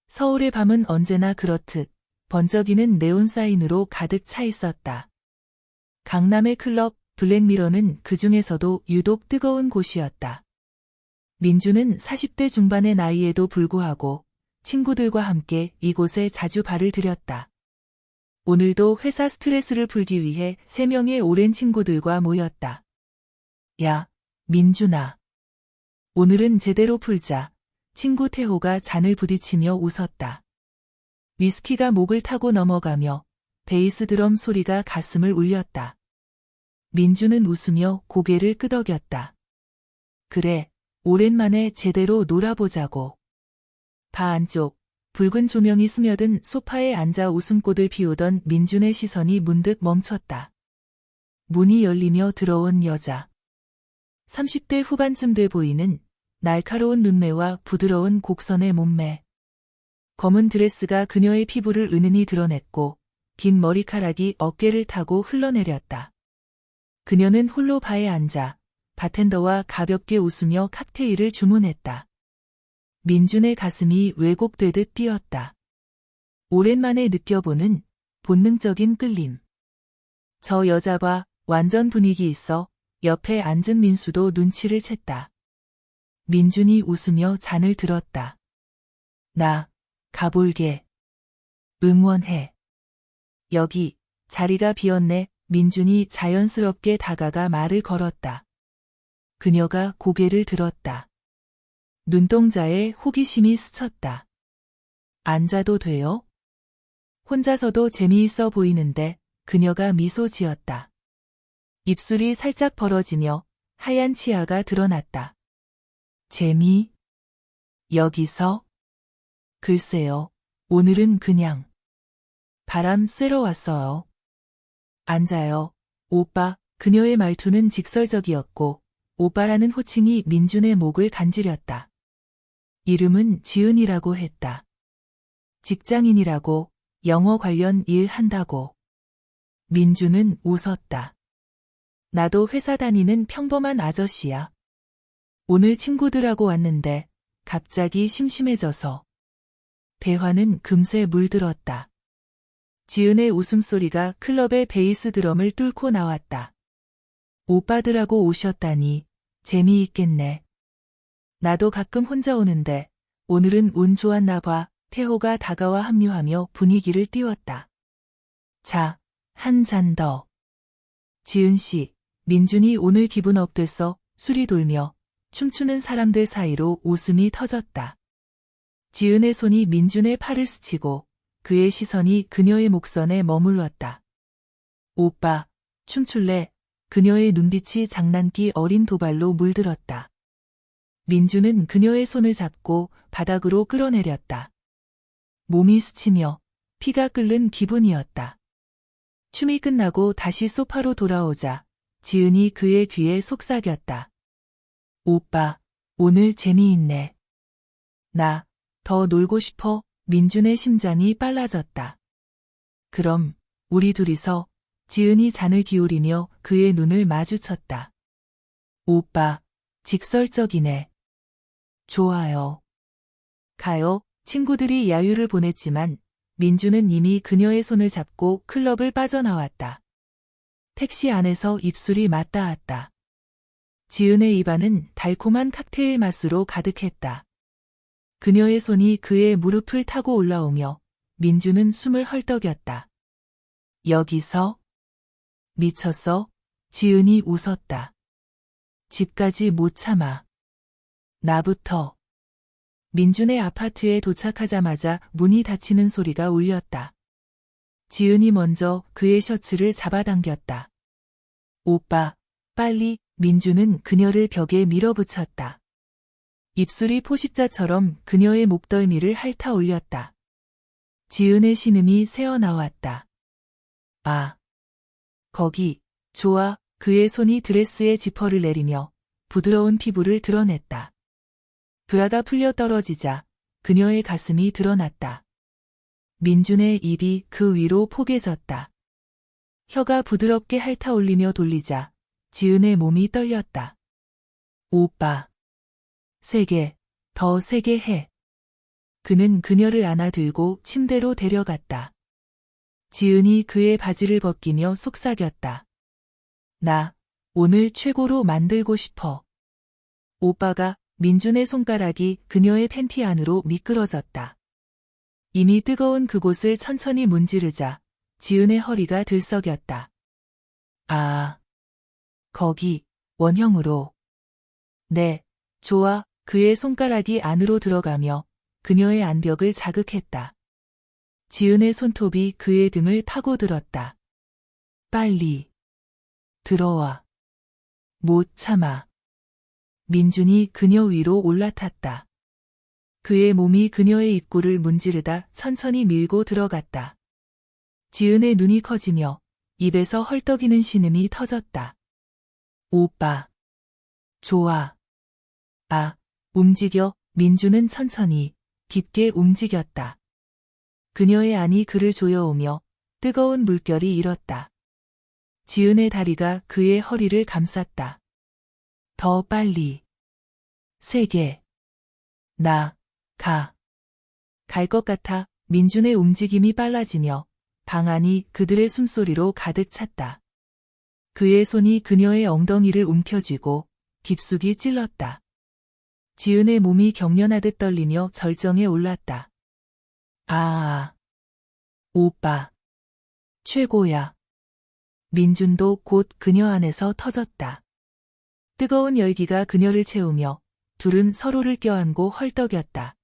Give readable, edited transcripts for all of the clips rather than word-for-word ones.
서울의 밤은 언제나 그렇듯 번쩍이는 네온 사인으로 가득 차 있었다. 강남의 클럽 블랙미러는 그 중에서도 유독 뜨거운 곳이었다. 민주는 40대 중반의 나이에도 불구하고 친구들과 함께 이곳에 자주 발을 들였다. 오늘도 회사 스트레스를 풀기 위해 3명의 오랜 친구들과 모였다. 야, 민준아. 오늘은 제대로 풀자. 친구 태호가 잔을 부딪히며 웃었다. 위스키가 목을 타고 넘어가며 베이스 드럼 소리가 가슴을 울렸다. 민주는 웃으며 고개를 끄덕였다. 그래, 오랜만에 제대로 놀아보자고. 바 안쪽 붉은 조명이 스며든 소파에 앉아 웃음꽃을 피우던 민준의 시선이 문득 멈췄다. 문이 열리며 들어온 여자. 30대 후반쯤 돼 보이는 날카로운 눈매와 부드러운 곡선의 몸매. 검은 드레스가 그녀의 피부를 은은히 드러냈고 긴 머리카락이 어깨를 타고 흘러내렸다. 그녀는 홀로 바에 앉아 바텐더와 가볍게 웃으며 칵테일을 주문했다. 민준의 가슴이 왜곡되듯 뛰었다. 오랜만에 느껴보는 본능적인 끌림. 저 여자 봐, 완전 분위기 있어. 옆에 앉은 민수도 눈치를 챘다. 민준이 웃으며 잔을 들었다. 나 가볼게. 응원해. 여기 자리가 비었네. 민준이 자연스럽게 다가가 말을 걸었다. 그녀가 고개를 들었다. 눈동자에 호기심이 스쳤다. 앉아도 돼요? 혼자서도 재미있어 보이는데 그녀가 미소 지었다. 입술이 살짝 벌어지며 하얀 치아가 드러났다. 재미? 여기서? 글쎄요, 오늘은 그냥 바람 쐬러 왔어요. 앉아요. 오빠. 그녀의 말투는 직설적이었고 오빠라는 호칭이 민준의 목을 간지렸다. 이름은 지은이라고 했다. 직장인이라고, 영어 관련 일 한다고. 민준은 웃었다. 나도 회사 다니는 평범한 아저씨야. 오늘 친구들하고 왔는데 갑자기 심심해져서. 대화는 금세 물들었다. 지은의 웃음소리가 클럽의 베이스 드럼을 뚫고 나왔다. 오빠들하고 오셨다니 재미있겠네. 나도 가끔 혼자 오는데 오늘은 운 좋았나 봐. 태호가 다가와 합류하며 분위기를 띄웠다. 자, 한 잔 더. 지은 씨, 민준이 오늘 기분 업됐어. 술이 돌며 춤추는 사람들 사이로 웃음이 터졌다. 지은의 손이 민준의 팔을 스치고 그의 시선이 그녀의 목선에 머물렀다. 오빠, 춤출래? 그녀의 눈빛이 장난기 어린 도발로 물들었다. 민준은 그녀의 손을 잡고 바닥으로 끌어내렸다. 몸이 스치며 피가 끓는 기분이었다. 춤이 끝나고 다시 소파로 돌아오자 지은이 그의 귀에 속삭였다. 오빠, 오늘 재미있네. 나 더 놀고 싶어. 민준의 심장이 빨라졌다. 그럼 우리 둘이서. 지은이 잔을 기울이며 그의 눈을 마주쳤다. 오빠, 직설적이네. 좋아요. 가요. 친구들이 야유를 보냈지만 민준은 이미 그녀의 손을 잡고 클럽을 빠져나왔다. 택시 안에서 입술이 맞닿았다. 지은의 입안은 달콤한 칵테일 맛으로 가득했다. 그녀의 손이 그의 무릎을 타고 올라오며 민준은 숨을 헐떡였다. 여기서? 미쳤어? 지은이 웃었다. 집까지 못 참아. 나부터. 민준의 아파트에 도착하자마자 문이 닫히는 소리가 울렸다. 지은이 먼저 그의 셔츠를 잡아당겼다. 오빠, 빨리. 민준은 그녀를 벽에 밀어붙였다. 입술이 포식자처럼 그녀의 목덜미를 핥아 올렸다. 지은의 신음이 새어나왔다. 아. 거기, 좋아. 그의 손이 드레스의 지퍼를 내리며 부드러운 피부를 드러냈다. 브라가 풀려 떨어지자 그녀의 가슴이 드러났다. 민준의 입이 그 위로 포개졌다. 혀가 부드럽게 핥아 올리며 돌리자 지은의 몸이 떨렸다. 오빠. 세게, 더 세게 해. 그는 그녀를 안아들고 침대로 데려갔다. 지은이 그의 바지를 벗기며 속삭였다. 나 오늘 최고로 만들고 싶어. 오빠가 민준의 손가락이 그녀의 팬티 안으로 미끄러졌다. 이미 뜨거운 그곳을 천천히 문지르자 지은의 허리가 들썩였다. 아, 거기 원형으로. 네, 좋아. 그의 손가락이 안으로 들어가며 그녀의 안벽을 자극했다. 지은의 손톱이 그의 등을 파고들었다. 빨리 들어와. 못 참아. 민준이 그녀 위로 올라탔다. 그의 몸이 그녀의 입구를 문지르다 천천히 밀고 들어갔다. 지은의 눈이 커지며 입에서 헐떡이는 신음이 터졌다. 오빠. 좋아. 아, 움직여. 민준은 천천히 깊게 움직였다. 그녀의 안이 그를 조여오며 뜨거운 물결이 일었다. 지은의 다리가 그의 허리를 감쌌다. 더 빨리. 세게. 나, 가. 갈 것 같아. 민준의 움직임이 빨라지며 방 안이 그들의 숨소리로 가득 찼다. 그의 손이 그녀의 엉덩이를 움켜쥐고 깊숙이 찔렀다. 지은의 몸이 경련하듯 떨리며 절정에 올랐다. 아, 오빠. 최고야. 민준도 곧 그녀 안에서 터졌다. 뜨거운 열기가 그녀를 채우며 둘은 서로를 껴안고 헐떡였다.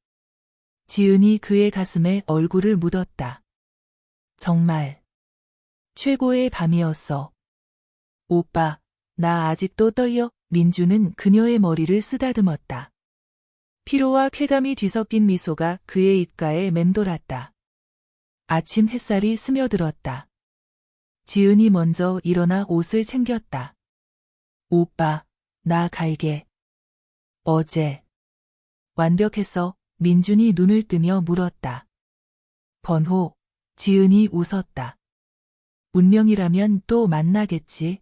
지은이 그의 가슴에 얼굴을 묻었다. 정말 최고의 밤이었어. 오빠, 나 아직도 떨려. 민준은 그녀의 머리를 쓰다듬었다. 피로와 쾌감이 뒤섞인 미소가 그의 입가에 맴돌았다. 아침 햇살이 스며들었다. 지은이 먼저 일어나 옷을 챙겼다. 오빠, 나 갈게. 어제 완벽했어. 민준이 눈을 뜨며 물었다. 번호. 지은이 웃었다. 운명이라면 또 만나겠지.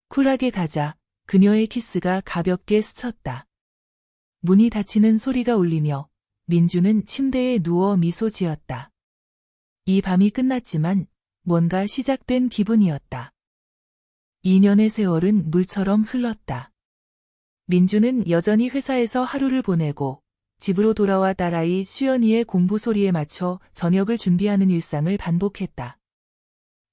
쿨하게 가자. 그녀의 키스가 가볍게 스쳤다. 문이 닫히는 소리가 울리며 민준은 침대에 누워 미소 지었다. 이 밤이 끝났지만 뭔가 시작된 기분이었다. 2년의 세월은 물처럼 흘렀다. 민준은 여전히 회사에서 하루를 보내고 집으로 돌아와 딸아이 수연이의 공부 소리에 맞춰 저녁을 준비하는 일상을 반복했다.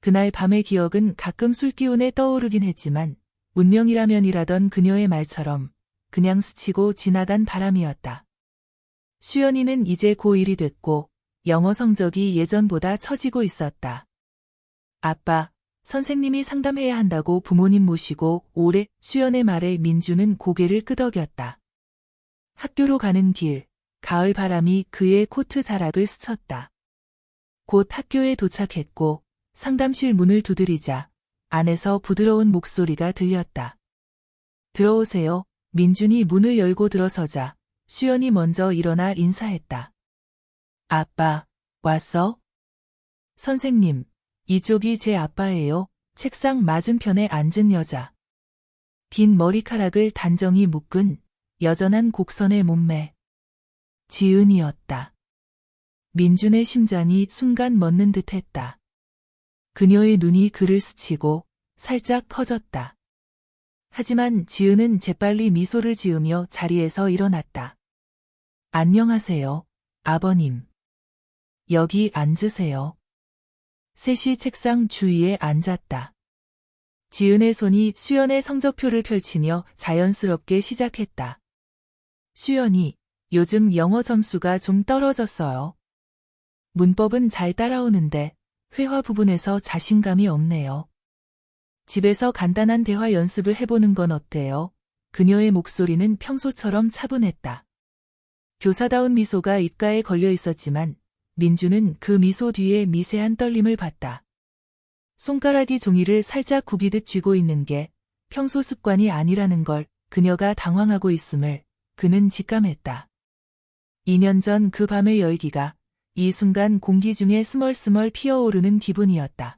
그날 밤의 기억은 가끔 술기운에 떠오르긴 했지만 운명이라면이라던 그녀의 말처럼 그냥 스치고 지나간 바람이었다. 수연이는 이제 고1이 됐고 영어 성적이 예전보다 처지고 있었다. 아빠, 선생님이 상담해야 한다고 부모님 모시고 오래. 수연의 말에 민준은 고개를 끄덕였다. 학교로 가는 길, 가을 바람이 그의 코트 자락을 스쳤다. 곧 학교에 도착했고 상담실 문을 두드리자 안에서 부드러운 목소리가 들렸다. 들어오세요. 민준이 문을 열고 들어서자 수연이 먼저 일어나 인사했다. 아빠, 왔어? 선생님, 이쪽이 제 아빠예요. 책상 맞은편에 앉은 여자. 긴 머리카락을 단정히 묶은 여전한 곡선의 몸매. 지은이었다. 민준의 심장이 순간 멎는 듯 했다. 그녀의 눈이 그를 스치고 살짝 커졌다. 하지만 지은은 재빨리 미소를 지으며 자리에서 일어났다. 안녕하세요, 아버님. 여기 앉으세요. 셋이 책상 주위에 앉았다. 지은의 손이 수연의 성적표를 펼치며 자연스럽게 시작했다. 수연이, 요즘 영어 점수가 좀 떨어졌어요. 문법은 잘 따라오는데 회화 부분에서 자신감이 없네요. 집에서 간단한 대화 연습을 해보는 건 어때요? 그녀의 목소리는 평소처럼 차분했다. 교사다운 미소가 입가에 걸려 있었지만 민주는 그 미소 뒤에 미세한 떨림을 봤다. 손가락이 종이를 살짝 구기듯 쥐고 있는 게 평소 습관이 아니라는 걸 그녀가 당황하고 있음을 그는 직감했다. 2년 전 그 밤의 열기가 이 순간 공기 중에 스멀스멀 피어오르는 기분이었다.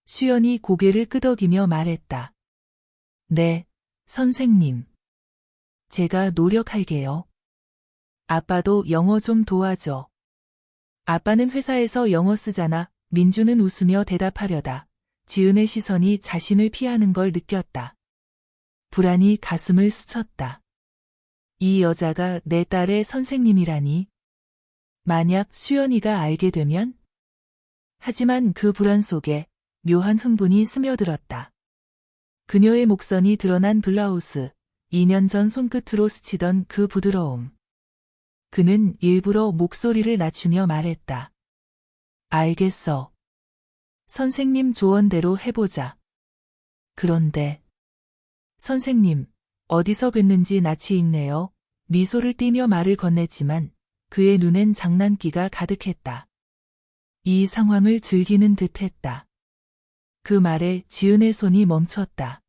수연이 고개를 끄덕이며 말했다. 네, 선생님. 제가 노력할게요. 아빠도 영어 좀 도와줘. 아빠는 회사에서 영어 쓰잖아. 민주는 웃으며 대답하려다 지은의 시선이 자신을 피하는 걸 느꼈다. 불안이 가슴을 스쳤다. 이 여자가 내 딸의 선생님이라니. 만약 수연이가 알게 되면? 하지만 그 불안 속에 묘한 흥분이 스며들었다. 그녀의 목선이 드러난 블라우스, 2년 전 손끝으로 스치던 그 부드러움. 그는 일부러 목소리를 낮추며 말했다. 알겠어. 선생님 조언대로 해보자. 그런데 선생님, 어디서 뵀는지 낯이 익네요. 미소를 띠며 말을 건넸지만 그의 눈엔 장난기가 가득했다. 이 상황을 즐기는 듯했다. 그 말에 지은의 손이 멈췄다.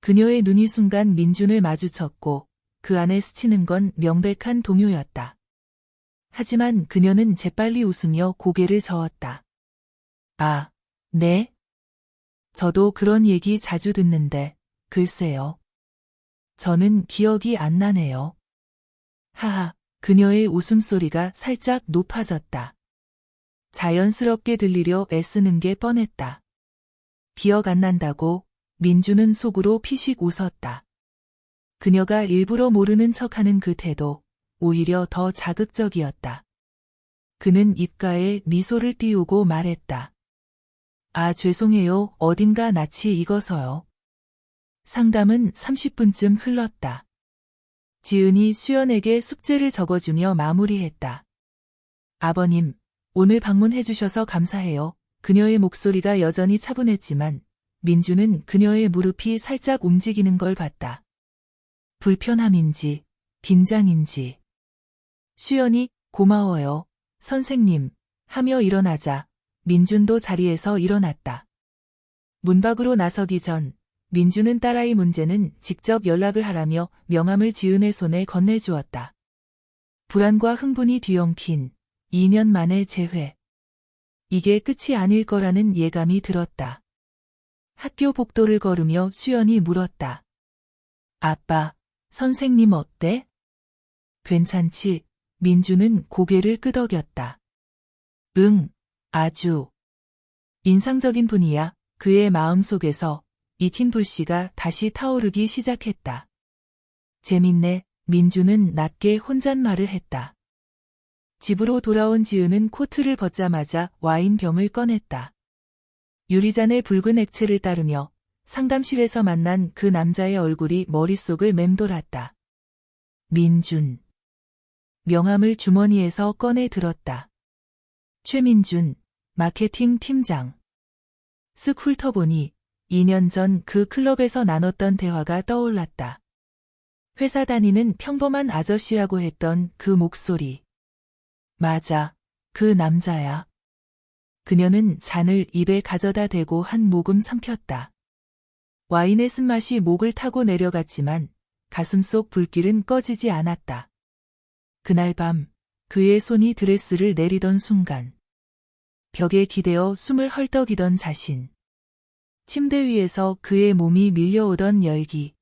그녀의 눈이 순간 민준을 마주쳤고 그 안에 스치는 건 명백한 동요였다. 하지만 그녀는 재빨리 웃으며 고개를 저었다. 아, 네? 저도 그런 얘기 자주 듣는데, 글쎄요. 저는 기억이 안 나네요. 하하, 그녀의 웃음소리가 살짝 높아졌다. 자연스럽게 들리려 애쓰는 게 뻔했다. 기억 안 난다고 민주는 속으로 피식 웃었다. 그녀가 일부러 모르는 척하는 그 태도, 오히려 더 자극적이었다. 그는 입가에 미소를 띄우고 말했다. 아, 죄송해요. 어딘가 낯이 익어서요. 상담은 30분쯤 흘렀다. 지은이 수연에게 숙제를 적어주며 마무리했다. 아버님, 오늘 방문해 주셔서 감사해요. 그녀의 목소리가 여전히 차분했지만 민주는 그녀의 무릎이 살짝 움직이는 걸 봤다. 불편함인지 긴장인지. 수연이 고마워요. 선생님 하며 일어나자 민준도 자리에서 일어났다. 문 밖으로 나서기 전 민준은 딸아이 문제는 직접 연락을 하라며 명함을 지은의 손에 건네주었다. 불안과 흥분이 뒤엉킨 2년 만의 재회. 이게 끝이 아닐 거라는 예감이 들었다. 학교 복도를 걸으며 수연이 물었다. 아빠, 선생님 어때? 괜찮지? 민주는 고개를 끄덕였다. 응, 아주. 인상적인 분이야. 그의 마음속에서 익힌 불씨가 다시 타오르기 시작했다. 재밌네. 민주는 낮게 혼잣말을 했다. 집으로 돌아온 지은은 코트를 벗자마자 와인병을 꺼냈다. 유리잔에 붉은 액체를 따르며 상담실에서 만난 그 남자의 얼굴이 머릿속을 맴돌았다. 민준. 명함을 주머니에서 꺼내 들었다. 최민준, 마케팅 팀장. 쓱 훑어보니 2년 전 그 클럽에서 나눴던 대화가 떠올랐다. 회사 다니는 평범한 아저씨라고 했던 그 목소리. 맞아, 그 남자야. 그녀는 잔을 입에 가져다 대고 한 모금 삼켰다. 와인의 쓴맛이 목을 타고 내려갔지만 가슴속 불길은 꺼지지 않았다. 그날 밤 그의 손이 드레스를 내리던 순간 벽에 기대어 숨을 헐떡이던 자신. 침대 위에서 그의 몸이 밀려오던 열기.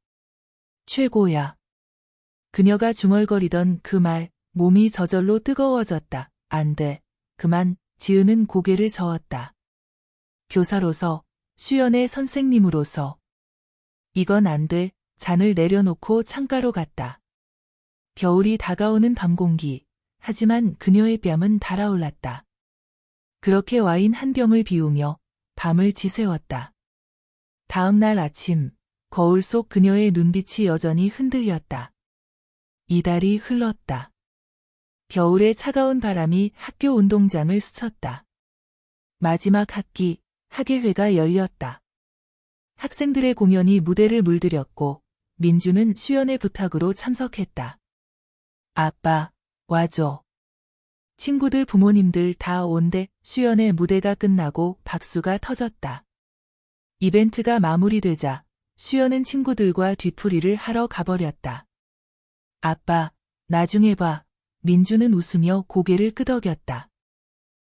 최고야. 그녀가 중얼거리던 그 말, 몸이 저절로 뜨거워졌다. 안 돼. 그만. 지은은 고개를 저었다. 교사로서, 수연의 선생님으로서. 이건 안 돼. 잔을 내려놓고 창가로 갔다. 겨울이 다가오는 밤 공기. 하지만 그녀의 뺨은 달아올랐다. 그렇게 와인 한 병을 비우며 밤을 지새웠다. 다음 날 아침, 거울 속 그녀의 눈빛이 여전히 흔들렸다. 이달이 흘렀다. 겨울의 차가운 바람이 학교 운동장을 스쳤다. 마지막 학기, 학예회가 열렸다. 학생들의 공연이 무대를 물들였고 민주는 수연의 부탁으로 참석했다. 아빠, 와줘. 친구들 부모님들 다 온대. 수연의 무대가 끝나고 박수가 터졌다. 이벤트가 마무리되자 수연은 친구들과 뒤풀이를 하러 가버렸다. 아빠, 나중에 봐. 민주는 웃으며 고개를 끄덕였다.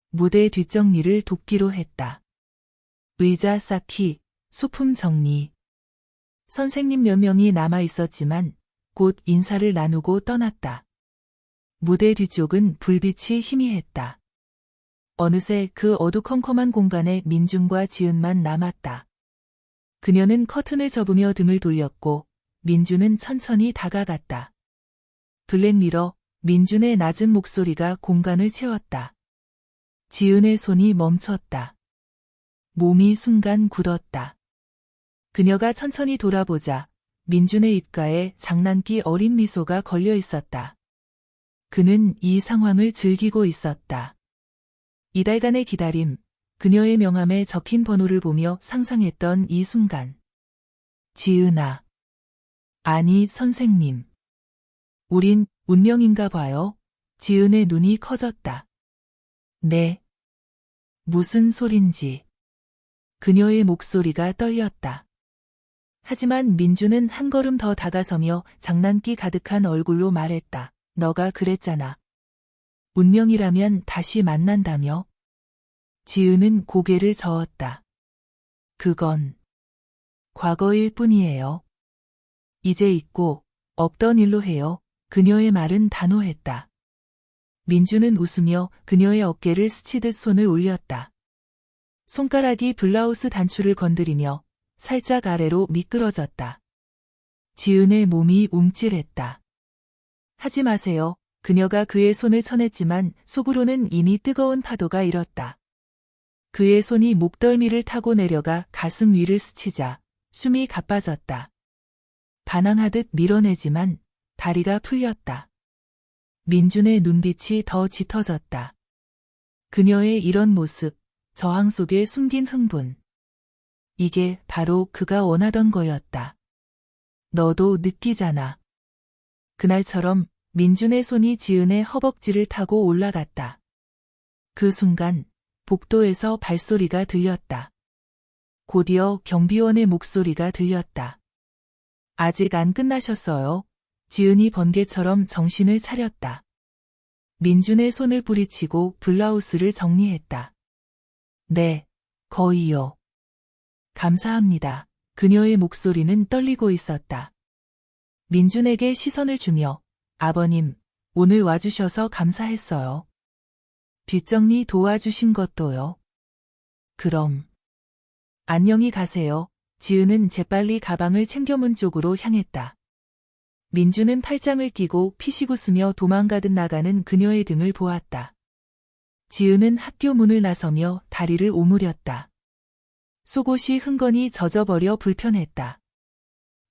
무대 뒷정리를 돕기로 했다. 의자 쌓기, 소품 정리. 선생님 몇 명이 남아 있었지만 곧 인사를 나누고 떠났다. 무대 뒤쪽은 불빛이 희미했다. 어느새 그 어두컴컴한 공간에 민준과 지은만 남았다. 그녀는 커튼을 접으며 등을 돌렸고 민준은 천천히 다가갔다. 블랙미러, 민준의 낮은 목소리가 공간을 채웠다. 지은의 손이 멈췄다. 몸이 순간 굳었다. 그녀가 천천히 돌아보자 민준의 입가에 장난기 어린 미소가 걸려 있었다. 그는 이 상황을 즐기고 있었다. 이달간의 기다림, 그녀의 명함에 적힌 번호를 보며 상상했던 이 순간. 지은아. 아니, 선생님. 우린 운명인가 봐요. 지은의 눈이 커졌다. 네. 무슨 소린지. 그녀의 목소리가 떨렸다. 하지만 민준은 한 걸음 더 다가서며 장난기 가득한 얼굴로 말했다. 너가 그랬잖아. 운명이라면 다시 만난다며? 지은은 고개를 저었다. 그건 과거일 뿐이에요. 이제 있고 없던 일로 해요. 그녀의 말은 단호했다. 민준은 웃으며 그녀의 어깨를 스치듯 손을 올렸다. 손가락이 블라우스 단추를 건드리며 살짝 아래로 미끄러졌다. 지은의 몸이 움찔했다. 하지 마세요. 그녀가 그의 손을 쳐냈지만 속으로는 이미 뜨거운 파도가 일었다. 그의 손이 목덜미를 타고 내려가 가슴 위를 스치자 숨이 가빠졌다. 반항하듯 밀어내지만 다리가 풀렸다. 민준의 눈빛이 더 짙어졌다. 그녀의 이런 모습, 저항 속에 숨긴 흥분. 이게 바로 그가 원하던 거였다. 너도 느끼잖아. 그날처럼 민준의 손이 지은의 허벅지를 타고 올라갔다. 그 순간 복도에서 발소리가 들렸다. 곧이어 경비원의 목소리가 들렸다. 아직 안 끝나셨어요. 지은이 번개처럼 정신을 차렸다. 민준의 손을 뿌리치고 블라우스를 정리했다. 네, 거의요. 감사합니다. 그녀의 목소리는 떨리고 있었다. 민준에게 시선을 주며 아버님, 오늘 와주셔서 감사했어요. 뒷정리 도와주신 것도요. 그럼 안녕히 가세요. 지은은 재빨리 가방을 챙겨 문 쪽으로 향했다. 민준은 팔짱을 끼고 피식 웃으며 도망가듯 나가는 그녀의 등을 보았다. 지은은 학교 문을 나서며 다리를 오므렸다. 속옷이 흥건히 젖어버려 불편했다.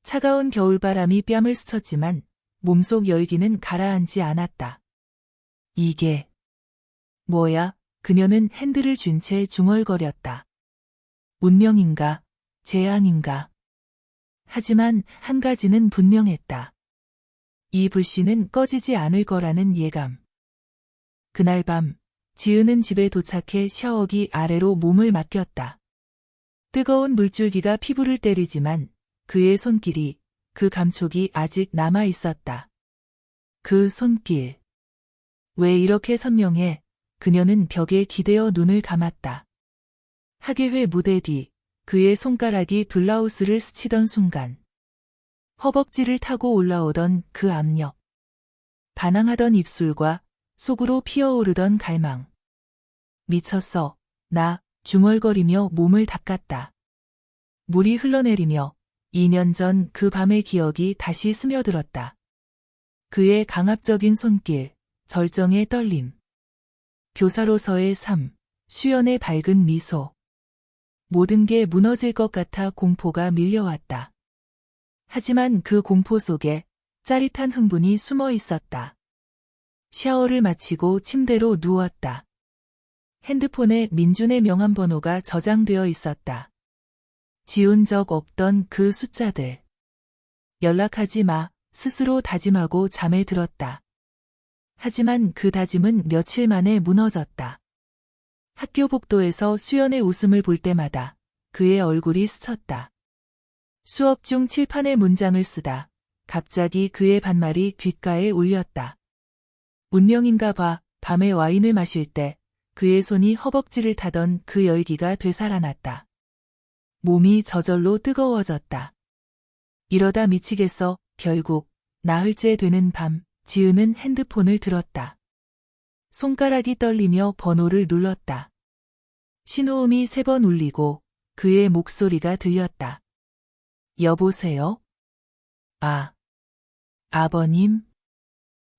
차가운 겨울바람이 뺨을 스쳤지만 몸속 열기는 가라앉지 않았다. 이게 뭐야? 그녀는 핸들을 쥔 채 중얼거렸다. 운명인가? 재앙인가? 하지만 한 가지는 분명했다. 이 불씨는 꺼지지 않을 거라는 예감. 그날 밤, 지은은 집에 도착해 샤워기 아래로 몸을 맡겼다. 뜨거운 물줄기가 피부를 때리지만 그의 손길이, 그 감촉이 아직 남아 있었다. 그 손길. 왜 이렇게 선명해? 그녀는 벽에 기대어 눈을 감았다. 학예회 무대 뒤, 그의 손가락이 블라우스를 스치던 순간. 허벅지를 타고 올라오던 그 압력. 반항하던 입술과 속으로 피어오르던 갈망. 미쳤어. 나, 중얼거리며 몸을 닦았다. 물이 흘러내리며 2년 전 그 밤의 기억이 다시 스며들었다. 그의 강압적인 손길, 절정의 떨림. 교사로서의 삶, 수연의 밝은 미소. 모든 게 무너질 것 같아 공포가 밀려왔다. 하지만 그 공포 속에 짜릿한 흥분이 숨어 있었다. 샤워를 마치고 침대로 누웠다. 핸드폰에 민준의 명함번호가 저장되어 있었다. 지운 적 없던 그 숫자들. 연락하지 마, 스스로 다짐하고 잠에 들었다. 하지만 그 다짐은 며칠 만에 무너졌다. 학교 복도에서 수연의 웃음을 볼 때마다 그의 얼굴이 스쳤다. 수업 중 칠판에 문장을 쓰다 갑자기 그의 반말이 귓가에 울렸다. 운명인가 봐. 밤에 와인을 마실 때 그의 손이 허벅지를 타던 그 열기가 되살아났다. 몸이 저절로 뜨거워졌다. 이러다 미치겠어. 결국 나흘째 되는 밤, 지은은 핸드폰을 들었다. 손가락이 떨리며 번호를 눌렀다. 신호음이 3번 울리고 그의 목소리가 들렸다. 여보세요? 아, 아버님?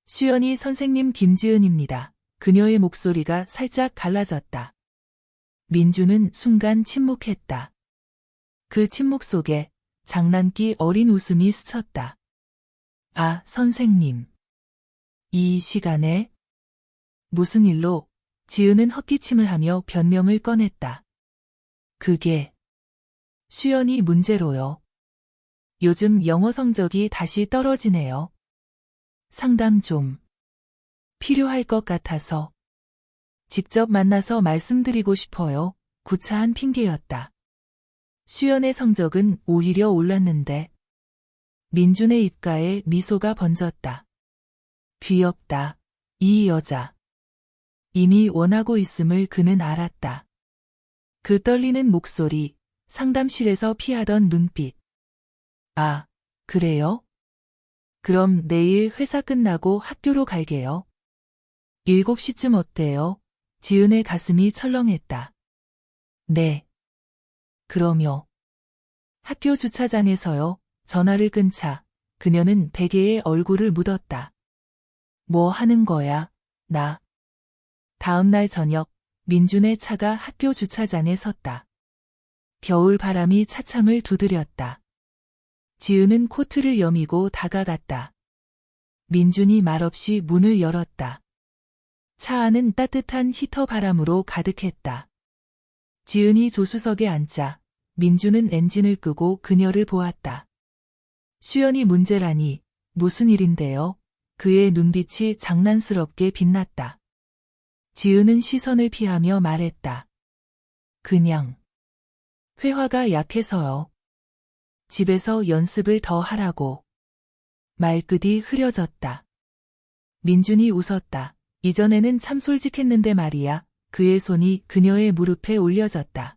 수연이 선생님 김지은입니다. 그녀의 목소리가 살짝 갈라졌다. 민주는 순간 침묵했다. 그 침묵 속에 장난기 어린 웃음이 스쳤다. 아, 선생님. 이 시간에? 무슨 일로? 지은은 헛기침을 하며 변명을 꺼냈다. 그게 수연이 문제로요. 요즘 영어 성적이 다시 떨어지네요. 상담 좀 필요할 것 같아서 직접 만나서 말씀드리고 싶어요. 구차한 핑계였다. 수연의 성적은 오히려 올랐는데 민준의 입가에 미소가 번졌다. 귀엽다. 이 여자. 이미 원하고 있음을 그는 알았다. 그 떨리는 목소리, 상담실에서 피하던 눈빛. 아, 그래요? 그럼 내일 회사 끝나고 학교로 갈게요. 7시쯤 어때요? 지은의 가슴이 철렁했다. 네. 그러며 학교 주차장에서요. 전화를 끊자 그녀는 베개에 얼굴을 묻었다. 뭐 하는 거야, 나. 다음 날 저녁, 민준의 차가 학교 주차장에 섰다. 겨울 바람이 차창을 두드렸다. 지은은 코트를 여미고 다가갔다. 민준이 말없이 문을 열었다. 차 안은 따뜻한 히터 바람으로 가득했다. 지은이 조수석에 앉자 민준은 엔진을 끄고 그녀를 보았다. 수연이 문제라니 무슨 일인데요? 그의 눈빛이 장난스럽게 빛났다. 지은은 시선을 피하며 말했다. 그냥 회화가 약해서요. 집에서 연습을 더 하라고. 말끝이 흐려졌다. 민준이 웃었다. 이전에는 참 솔직했는데 말이야. 그의 손이 그녀의 무릎에 올려졌다.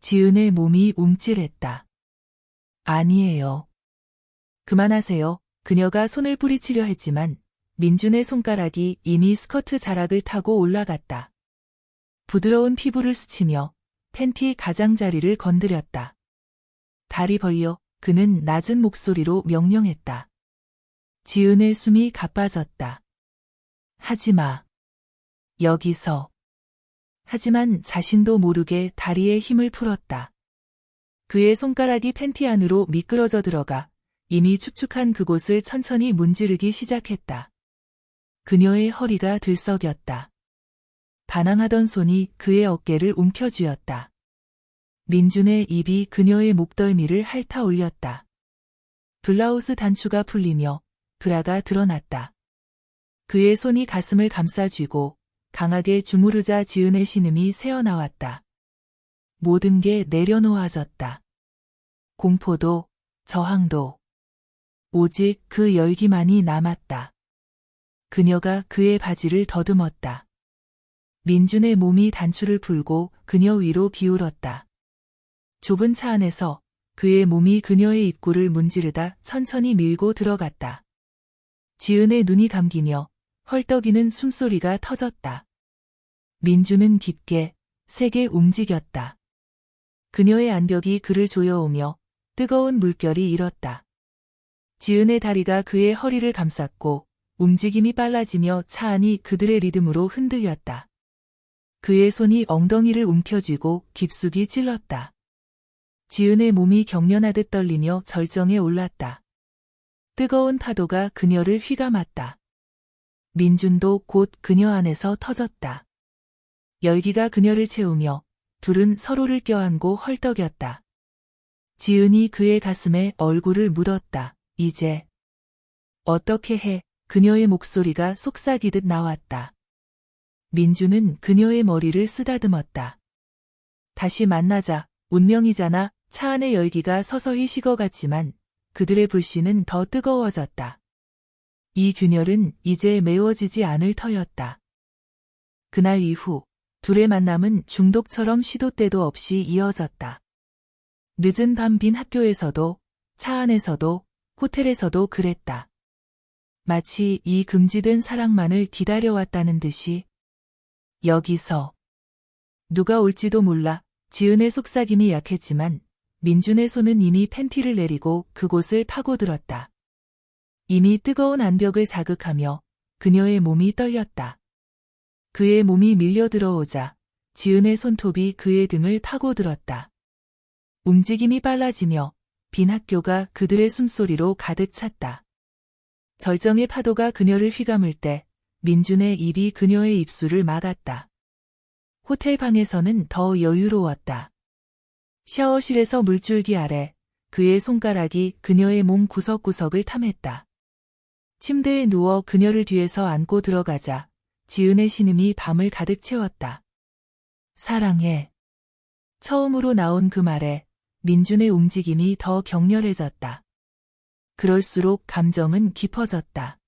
지은의 몸이 움찔했다. 아니에요. 그만하세요. 그녀가 손을 뿌리치려 했지만 민준의 손가락이 이미 스커트 자락을 타고 올라갔다. 부드러운 피부를 스치며 팬티 가장자리를 건드렸다. 다리 벌려 그는 낮은 목소리로 명령했다. 지은의 숨이 가빠졌다. 하지마. 여기서. 하지만 자신도 모르게 다리에 힘을 풀었다. 그의 손가락이 팬티 안으로 미끄러져 들어가 이미 축축한 그곳을 천천히 문지르기 시작했다. 그녀의 허리가 들썩였다. 반항하던 손이 그의 어깨를 움켜쥐었다. 민준의 입이 그녀의 목덜미를 핥아 올렸다. 블라우스 단추가 풀리며 브라가 드러났다. 그의 손이 가슴을 감싸쥐고 강하게 주무르자 지은의 신음이 새어나왔다. 모든 게 내려놓아졌다. 공포도 저항도 오직 그 열기만이 남았다. 그녀가 그의 바지를 더듬었다. 민준의 몸이 단추를 풀고 그녀 위로 기울었다. 좁은 차 안에서 그의 몸이 그녀의 입구를 문지르다 천천히 밀고 들어갔다. 지은의 눈이 감기며 헐떡이는 숨소리가 터졌다. 민준은 깊게, 세게 움직였다. 그녀의 안벽이 그를 조여오며 뜨거운 물결이 일었다. 지은의 다리가 그의 허리를 감쌌고 움직임이 빨라지며 차 안이 그들의 리듬으로 흔들렸다. 그의 손이 엉덩이를 움켜쥐고 깊숙이 찔렀다. 지은의 몸이 경련하듯 떨리며 절정에 올랐다. 뜨거운 파도가 그녀를 휘감았다. 민준도 곧 그녀 안에서 터졌다. 열기가 그녀를 채우며 둘은 서로를 껴안고 헐떡였다. 지은이 그의 가슴에 얼굴을 묻었다. 이제 어떻게 해? 그녀의 목소리가 속삭이듯 나왔다. 민준은 그녀의 머리를 쓰다듬었다. 다시 만나자. 운명이잖아. 차 안의 열기가 서서히 식어갔지만 그들의 불씨는 더 뜨거워졌다. 이 균열은 이제 메워지지 않을 터였다. 그날 이후 둘의 만남은 중독처럼 시도 때도 없이 이어졌다. 늦은 밤 빈 학교에서도, 차 안에서도, 호텔에서도 그랬다. 마치 이 금지된 사랑만을 기다려왔다는 듯이. 여기서 누가 올지도 몰라. 지은의 속삭임이 약했지만 민준의 손은 이미 팬티를 내리고 그곳을 파고들었다. 이미 뜨거운 안벽을 자극하며 그녀의 몸이 떨렸다. 그의 몸이 밀려 들어오자 지은의 손톱이 그의 등을 파고들었다. 움직임이 빨라지며 빈 학교가 그들의 숨소리로 가득 찼다. 절정의 파도가 그녀를 휘감을 때 민준의 입이 그녀의 입술을 막았다. 호텔 방에서는 더 여유로웠다. 샤워실에서 물줄기 아래 그의 손가락이 그녀의 몸 구석구석을 탐했다. 침대에 누워 그녀를 뒤에서 안고 들어가자 지은의 신음이 밤을 가득 채웠다. 사랑해. 처음으로 나온 그 말에 민준의 움직임이 더 격렬해졌다. 그럴수록 감정은 깊어졌다.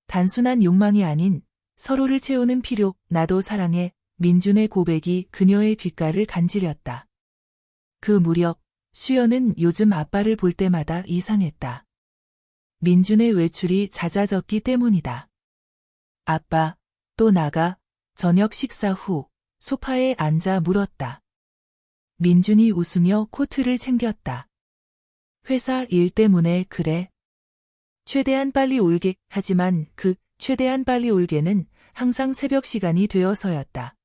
단순한 욕망이 아닌 서로를 채우는 필요, 나도 사랑해. 민준의 고백이 그녀의 귓가를 간지렸다. 그 무렵 수연은 요즘 아빠를 볼 때마다 이상했다. 민준의 외출이 잦아졌기 때문이다. 아빠, 또 나가? 저녁 식사 후 소파에 앉아 물었다. 민준이 웃으며 코트를 챙겼다. 회사 일 때문에 그래. 최대한 빨리 올게. 하지만 그 최대한 빨리 올게는 항상 새벽 시간이 되어서였다.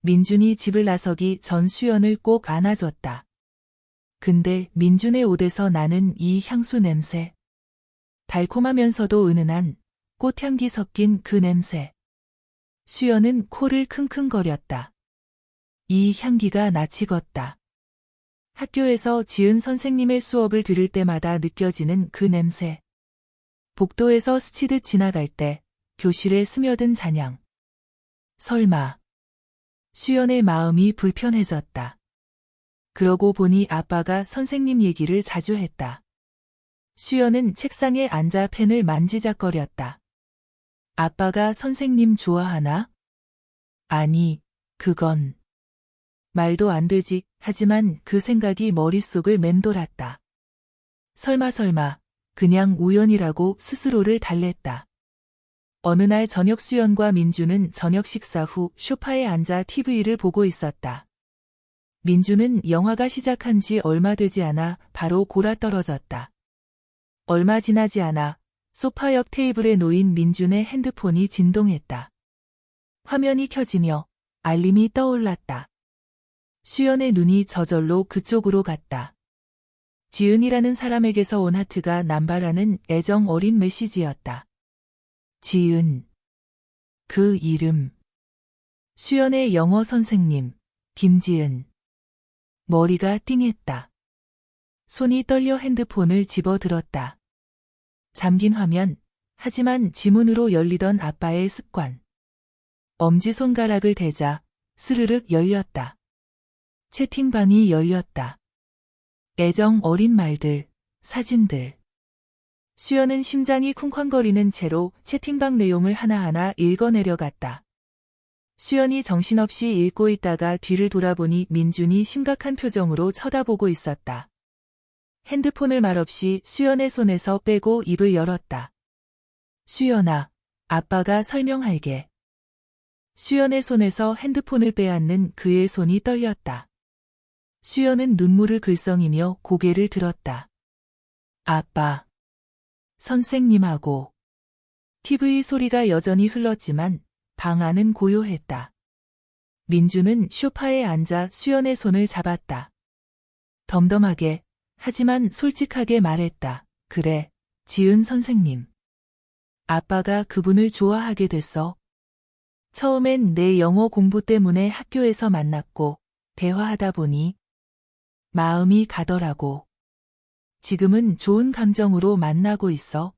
민준이 집을 나서기 전 수연을 꼭 안아줬다. 근데 민준의 옷에서 나는 이 향수 냄새. 달콤하면서도 은은한 꽃향기 섞인 그 냄새. 수연은 코를 킁킁거렸다. 이 향기가 나치겄다. 학교에서 지은 선생님의 수업을 들을 때마다 느껴지는 그 냄새. 복도에서 스치듯 지나갈 때 교실에 스며든 잔향. 설마. 수연의 마음이 불편해졌다. 그러고 보니 아빠가 선생님 얘기를 자주 했다. 수연은 책상에 앉아 펜을 만지작거렸다. 아빠가 선생님 좋아하나? 아니, 그건. 말도 안 되지. 하지만 그 생각이 머릿속을 맴돌았다. 설마, 그냥 우연이라고 스스로를 달랬다. 어느 날 저녁 수연과 민주는 저녁 식사 후 소파에 앉아 TV를 보고 있었다. 민주는 영화가 시작한 지 얼마 되지 않아 바로 골아떨어졌다. 얼마 지나지 않아 소파 옆 테이블에 놓인 민준의 핸드폰이 진동했다. 화면이 켜지며 알림이 떠올랐다. 수연의 눈이 저절로 그쪽으로 갔다. 지은이라는 사람에게서 온 하트가 남발하는 애정 어린 메시지였다. 지은. 그 이름. 수연의 영어 선생님, 김지은. 머리가 띵했다. 손이 떨려 핸드폰을 집어들었다. 잠긴 화면, 하지만 지문으로 열리던 아빠의 습관. 엄지손가락을 대자 스르륵 열렸다. 채팅방이 열렸다. 애정 어린 말들, 사진들. 수연은 심장이 쿵쾅거리는 채로 채팅방 내용을 하나하나 읽어내려갔다. 수연이 정신없이 읽고 있다가 뒤를 돌아보니 민준이 심각한 표정으로 쳐다보고 있었다. 핸드폰을 말없이 수연의 손에서 빼고 입을 열었다. 수연아, 아빠가 설명할게. 수연의 손에서 핸드폰을 빼앗는 그의 손이 떨렸다. 수연은 눈물을 글썽이며 고개를 들었다. 아빠. 선생님하고. TV 소리가 여전히 흘렀지만 방 안은 고요했다. 민주는 소파에 앉아 수연의 손을 잡았다. 덤덤하게, 하지만 솔직하게 말했다. 그래, 지은 선생님. 아빠가 그분을 좋아하게 됐어. 처음엔 내 영어 공부 때문에 학교에서 만났고 대화하다 보니 마음이 가더라고. 지금은 좋은 감정으로 만나고 있어.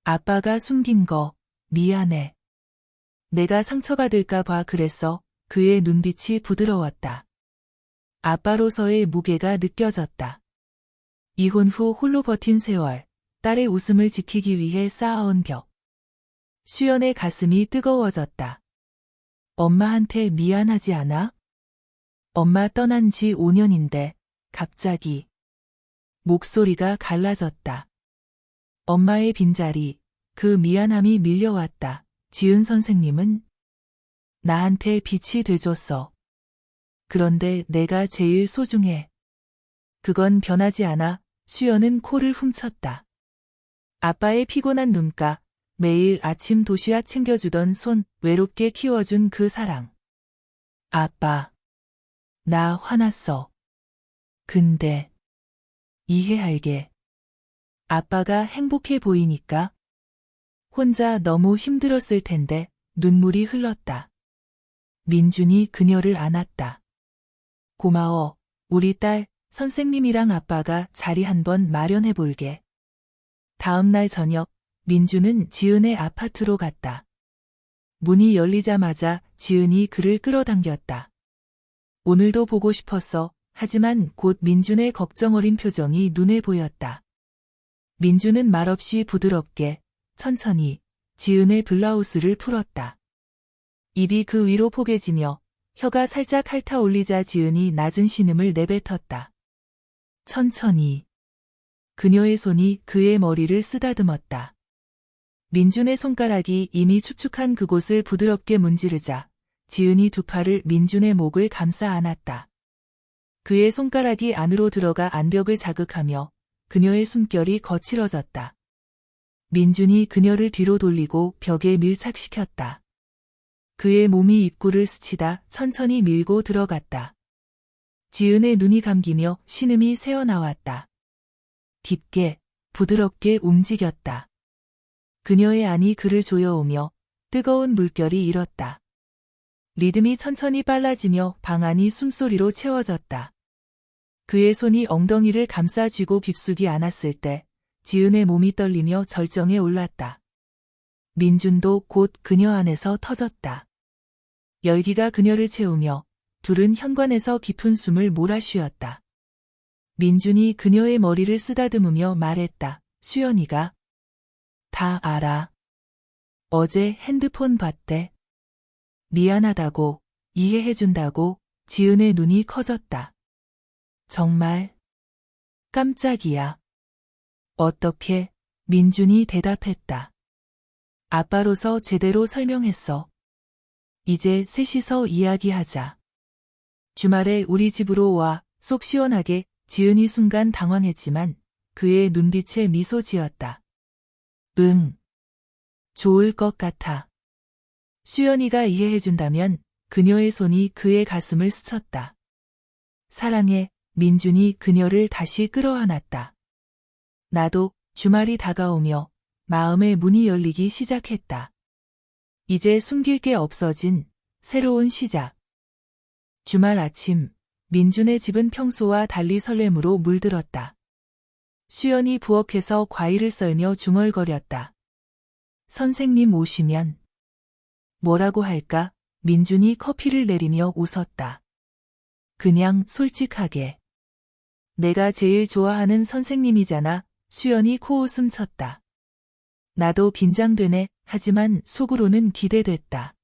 아빠가 숨긴 거 미안해. 내가 상처받을까 봐 그랬어. 그의 눈빛이 부드러웠다. 아빠로서의 무게가 느껴졌다. 이혼 후 홀로 버틴 세월, 딸의 웃음을 지키기 위해 쌓아온 벽. 수연의 가슴이 뜨거워졌다. 엄마한테 미안하지 않아? 엄마 떠난 지 5년인데 갑자기 목소리가 갈라졌다. 엄마의 빈자리, 그 미안함이 밀려왔다. 지은 선생님은 나한테 빛이 돼줬어. 그런데 내가 제일 소중해. 그건 변하지 않아. 수연은 코를 훔쳤다. 아빠의 피곤한 눈가, 매일 아침 도시락 챙겨주던 손, 외롭게 키워준 그 사랑. 아빠, 나 화났어. 근데 이해할게. 아빠가 행복해 보이니까. 혼자 너무 힘들었을 텐데 눈물이 흘렀다. 민준이 그녀를 안았다. 고마워, 우리 딸. 선생님이랑 아빠가 자리 한번 마련해 볼게. 다음 날 저녁, 민주는 지은의 아파트로 갔다. 문이 열리자마자 지은이 그를 끌어당겼다. 오늘도 보고 싶었어. 하지만 곧 민준의 걱정 어린 표정이 눈에 보였다. 민준은 말없이 부드럽게, 천천히 지은의 블라우스를 풀었다. 입이 그 위로 포개지며 혀가 살짝 핥아 올리자 지은이 낮은 신음을 내뱉었다. 천천히. 그녀의 손이 그의 머리를 쓰다듬었다. 민준의 손가락이 이미 축축한 그곳을 부드럽게 문지르자 지은이 두 팔을 민준의 목을 감싸 안았다. 그의 손가락이 안으로 들어가 안벽을 자극하며 그녀의 숨결이 거칠어졌다. 민준이 그녀를 뒤로 돌리고 벽에 밀착시켰다. 그의 몸이 입구를 스치다 천천히 밀고 들어갔다. 지은의 눈이 감기며 신음이 새어나왔다. 깊게, 부드럽게 움직였다. 그녀의 안이 그를 조여오며 뜨거운 물결이 일었다. 리듬이 천천히 빨라지며 방 안이 숨소리로 채워졌다. 그의 손이 엉덩이를 감싸쥐고 깊숙이 안았을 때 지은의 몸이 떨리며 절정에 올랐다. 민준도 곧 그녀 안에서 터졌다. 열기가 그녀를 채우며 둘은 현관에서 깊은 숨을 몰아쉬었다. 민준이 그녀의 머리를 쓰다듬으며 말했다. 수연이가 다 알아. 어제 핸드폰 봤대. 미안하다고, 이해해준다고. 지은의 눈이 커졌다. 정말? 깜짝이야. 어떻게? 민준이 대답했다. 아빠로서 제대로 설명했어. 이제 셋이서 이야기하자. 주말에 우리 집으로 와. 속 시원하게. 지은이 순간 당황했지만 그의 눈빛에 미소 지었다. 응. 좋을 것 같아. 수연이가 이해해준다면. 그녀의 손이 그의 가슴을 스쳤다. 사랑해. 민준이 그녀를 다시 끌어안았다. 나도. 주말이 다가오며 마음의 문이 열리기 시작했다. 이제 숨길 게 없어진 새로운 시작. 주말 아침, 민준의 집은 평소와 달리 설렘으로 물들었다. 수연이 부엌에서 과일을 썰며 중얼거렸다. 선생님 오시면 뭐라고 할까? 민준이 커피를 내리며 웃었다. 그냥 솔직하게. 내가 제일 좋아하는 선생님이잖아. 수연이 코웃음 쳤다. 나도 긴장되네. 하지만 속으로는 기대됐다.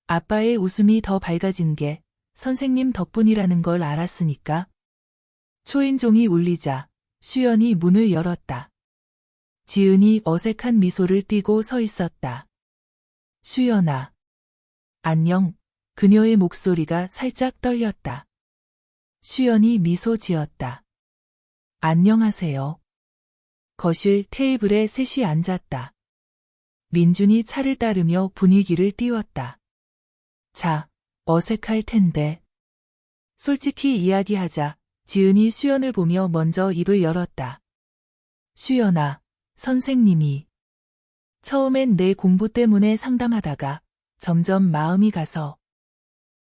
아빠의 웃음이 더 밝아진 게 선생님 덕분이라는 걸 알았으니까. 초인종이 울리자 수연이 문을 열었다. 지은이 어색한 미소를 띠고 서 있었다. 수연아. 안녕. 그녀의 목소리가 살짝 떨렸다. 수연이 미소 지었다. 안녕하세요. 거실 테이블에 셋이 앉았다. 민준이 차를 따르며 분위기를 띄웠다. 자, 어색할 텐데. 솔직히 이야기하자. 지은이 수연을 보며 먼저 입을 열었다. 수연아, 선생님이. 처음엔 내 공부 때문에 상담하다가 점점 마음이 가서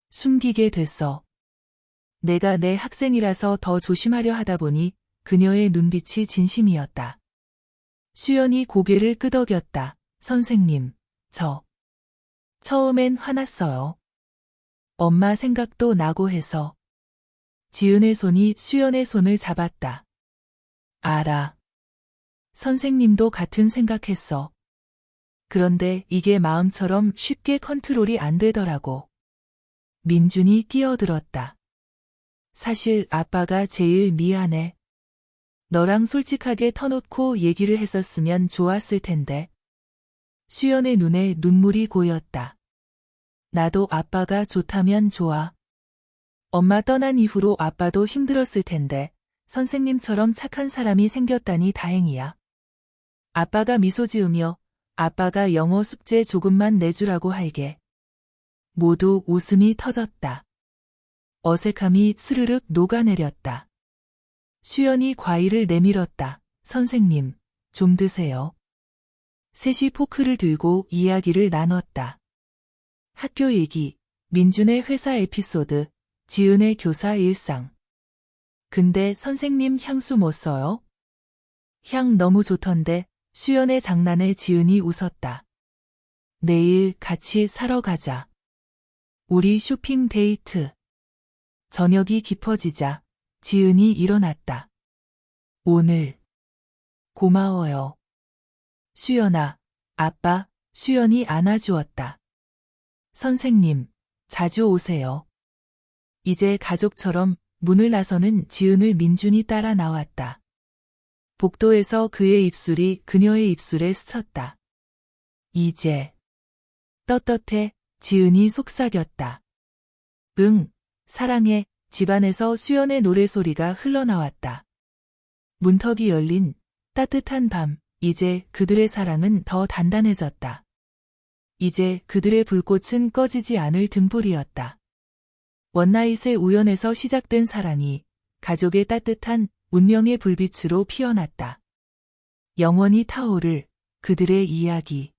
숨기게 됐어. 내가 내 학생이라서 더 조심하려 하다 보니 그녀의 눈빛이 진심이었다. 수연이 고개를 끄덕였다. 선생님, 저 처음엔 화났어요. 엄마 생각도 나고 해서. 지은의 손이 수연의 손을 잡았다. 알아. 선생님도 같은 생각했어. 그런데 이게 마음처럼 쉽게 컨트롤이 안 되더라고. 민준이 끼어들었다. 사실 아빠가 제일 미안해. 너랑 솔직하게 터놓고 얘기를 했었으면 좋았을 텐데. 수연의 눈에 눈물이 고였다. 나도 아빠가 좋다면 좋아. 엄마 떠난 이후로 아빠도 힘들었을 텐데 선생님처럼 착한 사람이 생겼다니 다행이야. 아빠가 미소 지으며 아빠가 영어 숙제 조금만 내주라고 할게. 모두 웃음이 터졌다. 어색함이 스르륵 녹아내렸다. 수연이 과일을 내밀었다. 선생님, 좀 드세요. 셋이 포크를 들고 이야기를 나눴다. 학교 얘기, 민준의 회사 에피소드, 지은의 교사 일상. 근데 선생님 향수 뭐 써요? 향 너무 좋던데. 수연의 장난에 지은이 웃었다. 내일 같이 사러 가자. 우리 쇼핑 데이트. 저녁이 깊어지자 지은이 일어났다. 오늘 고마워요. 수연아, 아빠. 수연이 안아주었다. 선생님, 자주 오세요. 이제 가족처럼 문을 나서는 지은을 민준이 따라 나왔다. 복도에서 그의 입술이 그녀의 입술에 스쳤다. 이제 떳떳해. 지은이 속삭였다. 응, 사랑해. 집안에서 수연의 노래소리가 흘러나왔다. 문턱이 열린 따뜻한 밤, 이제 그들의 사랑은 더 단단해졌다. 이제 그들의 불꽃은 꺼지지 않을 등불이었다. 원나잇의 우연에서 시작된 사랑이 가족의 따뜻한 운명의 불빛으로 피어났다. 영원히 타오를 그들의 이야기.